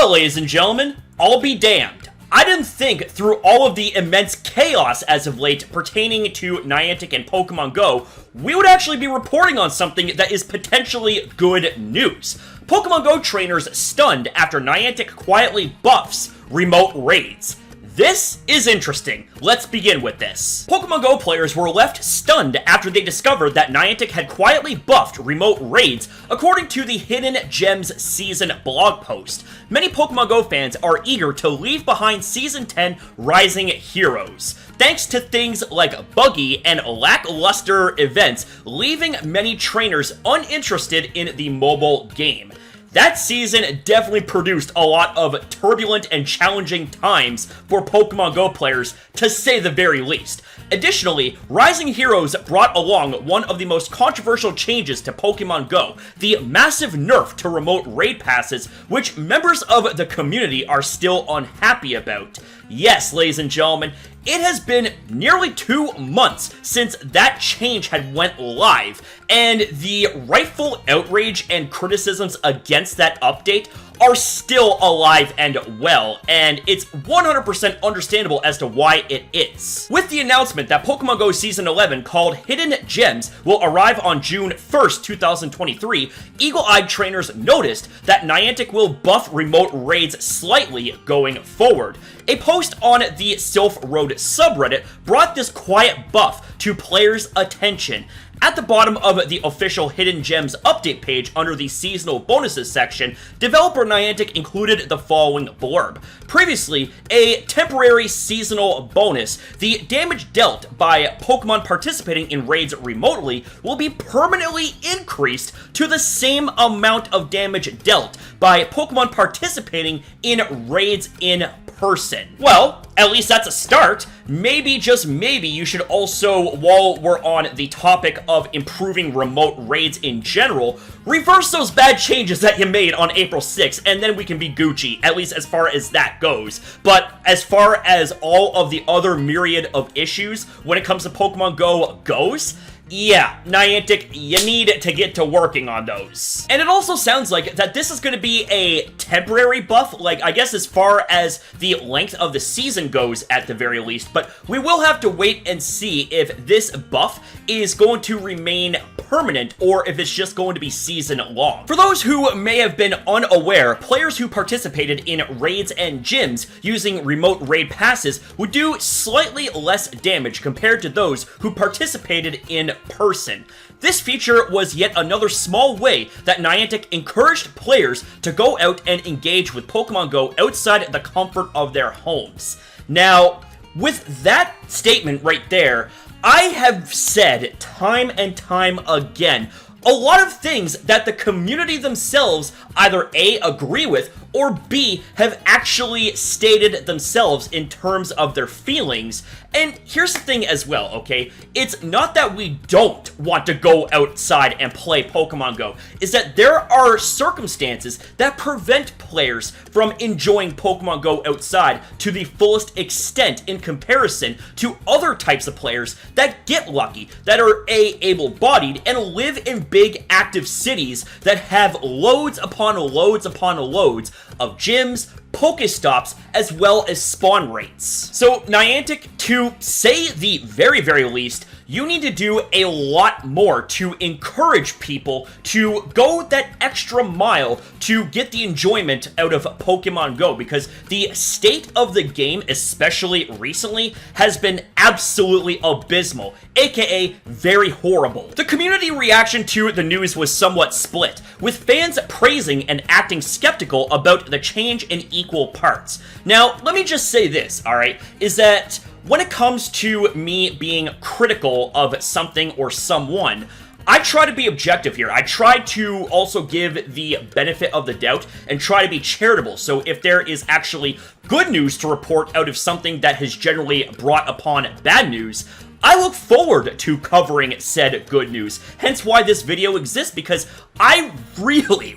Well, ladies and gentlemen, I'll be damned. I didn't think through all of the immense chaos as of late pertaining to Niantic and Pokemon Go, we would actually be reporting on something that is potentially good news. Pokemon Go trainers stunned after Niantic quietly buffs remote raids. This is interesting. Let's begin with this. Pokemon Go players were left stunned after they discovered that Niantic had quietly buffed remote raids, according to the Hidden Gems Season blog post. Many Pokemon Go fans are eager to leave behind Season 10 Rising Heroes, thanks to things like buggy and lackluster events, leaving many trainers uninterested in the mobile game. That season definitely produced a lot of turbulent and challenging times for Pokemon Go players, to say the very least. Additionally, Rising Heroes brought along one of the most controversial changes to Pokemon Go, the massive nerf to remote raid passes, which members of the community are still unhappy about. Yes, ladies and gentlemen, it has been nearly 2 months since that change had went live, and the rightful outrage and criticisms against that update are still alive and well, and it's 100% understandable as to why it is. With the announcement that Pokemon Go Season 11, called Hidden Gems, will arrive on June 1st, 2023, eagle-eyed trainers noticed that Niantic will buff remote raids slightly going forward. A post on the Sylph Road subreddit brought this quiet buff to players' attention. At the bottom of the official Hidden Gems update page under the seasonal bonuses section, developer Niantic included the following blurb. Previously, a temporary seasonal bonus, the damage dealt by Pokemon participating in raids remotely will be permanently increased to the same amount of damage dealt by Pokemon participating in raids in person. Well, at least that's a start. Maybe, just maybe, you should also, while we're on the topic of improving remote raids in general, reverse those bad changes that you made on April 6th, and then we can be Gucci, at least as far as that goes. But as far as all of the other myriad of issues when it comes to Pokemon Go goes, yeah, Niantic, you need to get to working on those. And it also sounds like that this is going to be a temporary buff, like, I guess as far as the length of the season goes at the very least, but we will have to wait and see if this buff is going to remain permanent or if it's just going to be season long. For those who may have been unaware, players who participated in raids and gyms using remote raid passes would do slightly less damage compared to those who participated in person. This feature was yet another small way that Niantic encouraged players to go out and engage with Pokemon Go outside the comfort of their homes. Now, with that statement right there, I have said time and time again, a lot of things that the community themselves either A, agree with, or B, have actually stated themselves in terms of their feelings. And here's the thing as well, okay? It's not that we don't want to go outside and play Pokemon Go. It's that there are circumstances that prevent players from enjoying Pokemon Go outside to the fullest extent in comparison to other types of players that get lucky, that are A, able-bodied, and live in big active cities that have loads upon loads upon loads of gyms, Pokestops, as well as spawn rates. So Niantic, to say the very, very least, you need to do a lot more to encourage people to go that extra mile to get the enjoyment out of Pokemon Go, because the state of the game, especially recently, has been absolutely abysmal, aka very horrible. The community reaction to the news was somewhat split, with fans praising and acting skeptical about the change in equal parts. Now, let me just say this, alright, is that when it comes to me being critical of something or someone, I try to be objective here. I try to also give the benefit of the doubt and try to be charitable. So if there is actually good news to report out of something that has generally brought upon bad news, I look forward to covering said good news. Hence why this video exists, because I really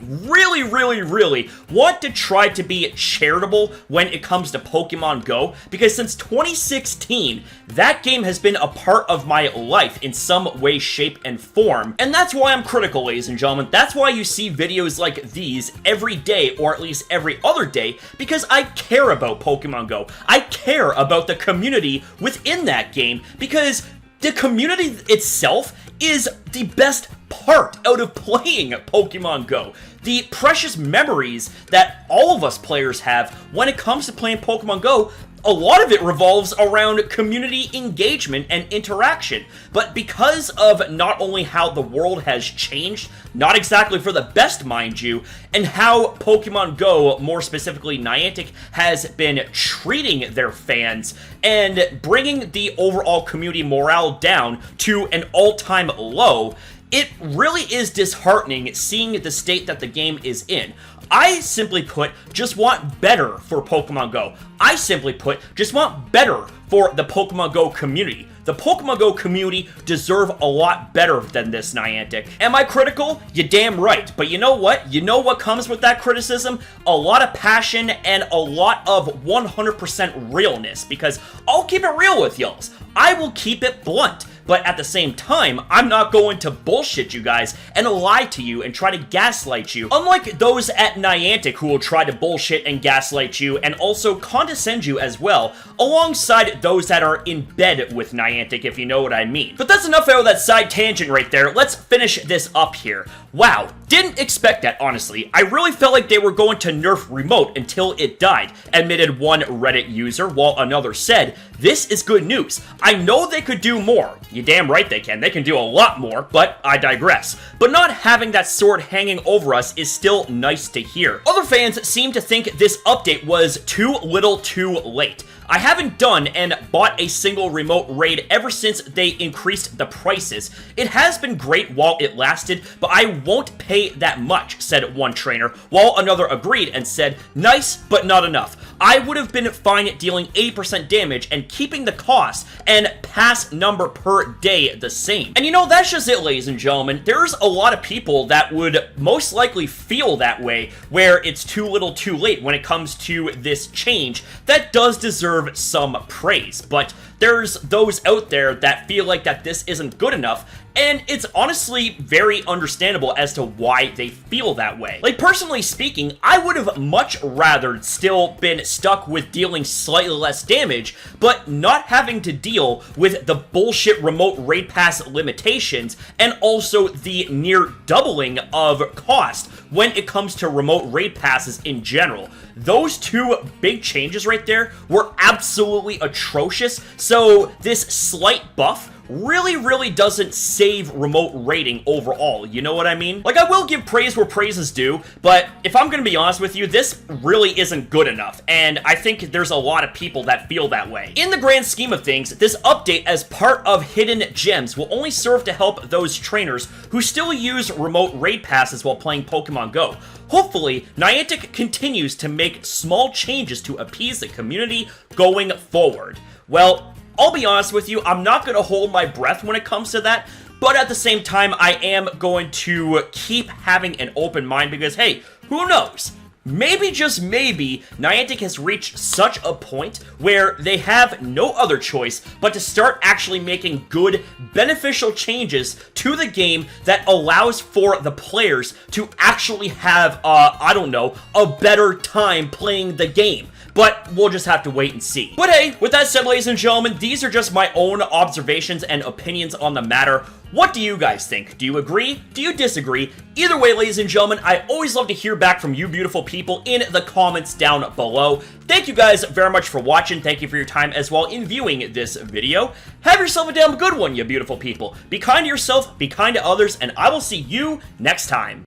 want to try to be charitable when it comes to Pokemon Go, because since 2016, that game has been a part of my life in some way, shape, and form. And that's why I'm critical, ladies and gentlemen. That's why you see videos like these every day, or at least every other day, because I care about Pokemon Go. I care about the community within that game, because the community itself is the best part out of playing Pokemon Go. The precious memories that all of us players have when it comes to playing Pokemon Go, a lot of it revolves around community engagement and interaction. But because of not only how the world has changed, not exactly for the best, mind you, and how Pokemon Go, more specifically Niantic, has been treating their fans and bringing the overall community morale down to an all-time low, it really is disheartening seeing the state that the game is in. I simply put, just want better for Pokemon Go. I simply put, just want better for the Pokemon Go community. The Pokemon Go community deserve a lot better than this, Niantic. Am I critical? You're damn right. But you know what? You know what comes with that criticism? A lot of passion and a lot of 100% realness. Because I'll keep it real with y'all. I will keep it blunt. But at the same time, I'm not going to bullshit you guys and lie to you and try to gaslight you. Unlike those at Niantic who will try to bullshit and gaslight you and also condescend you as well, alongside those that are in bed with Niantic, if you know what I mean. But that's enough out of that side tangent right there. Let's finish this up here. Wow, didn't expect that, honestly. I really felt like they were going to nerf remote until it died, admitted one Reddit user, while another said, "This is good news. I know they could do more." You damn right they can. They can do a lot more, but I digress. But not having that sword hanging over us is still nice to hear. Other fans seem to think this update was too little too late. I haven't done and bought a single remote raid ever since they increased the prices. It has been great while it lasted, but I won't pay that much, said one trainer, while another agreed and said, "Nice, but not enough. I would have been fine dealing 80% damage and keeping the cost and pass number per day the same." And you know, that's just it, ladies and gentlemen. There's a lot of people that would most likely feel that way, where it's too little too late when it comes to this change that does deserve some praise. But there's those out there that feel like that this isn't good enough, and it's honestly very understandable as to why they feel that way. Like, personally speaking, I would have much rather still been stuck with dealing slightly less damage, but not having to deal with the bullshit remote raid pass limitations, and also the near doubling of cost when it comes to remote raid passes in general. Those two big changes right there were absolutely atrocious, so this slight buff really doesn't save remote raiding overall, you know what I mean? Like, I will give praise where praise is due, but if I'm gonna be honest with you, this really isn't good enough, and I think there's a lot of people that feel that way. In the grand scheme of things, this update as part of Hidden Gems will only serve to help those trainers who still use remote raid passes while playing Pokemon Go. Hopefully, Niantic continues to make small changes to appease the community going forward. Well, I'll be honest with you, I'm not going to hold my breath when it comes to that, but at the same time, I am going to keep having an open mind because, hey, who knows? Maybe, just maybe, Niantic has reached such a point where they have no other choice but to start actually making good, beneficial changes to the game that allows for the players to actually have, I don't know, a better time playing the game. But we'll just have to wait and see. But hey, with that said, ladies and gentlemen, these are just my own observations and opinions on the matter. What do you guys think? Do you agree? Do you disagree? Either way, ladies and gentlemen, I always love to hear back from you beautiful people in the comments down below. Thank you guys very much for watching. Thank you for your time as well in viewing this video. Have yourself a damn good one, you beautiful people. Be kind to yourself, be kind to others, and I will see you next time.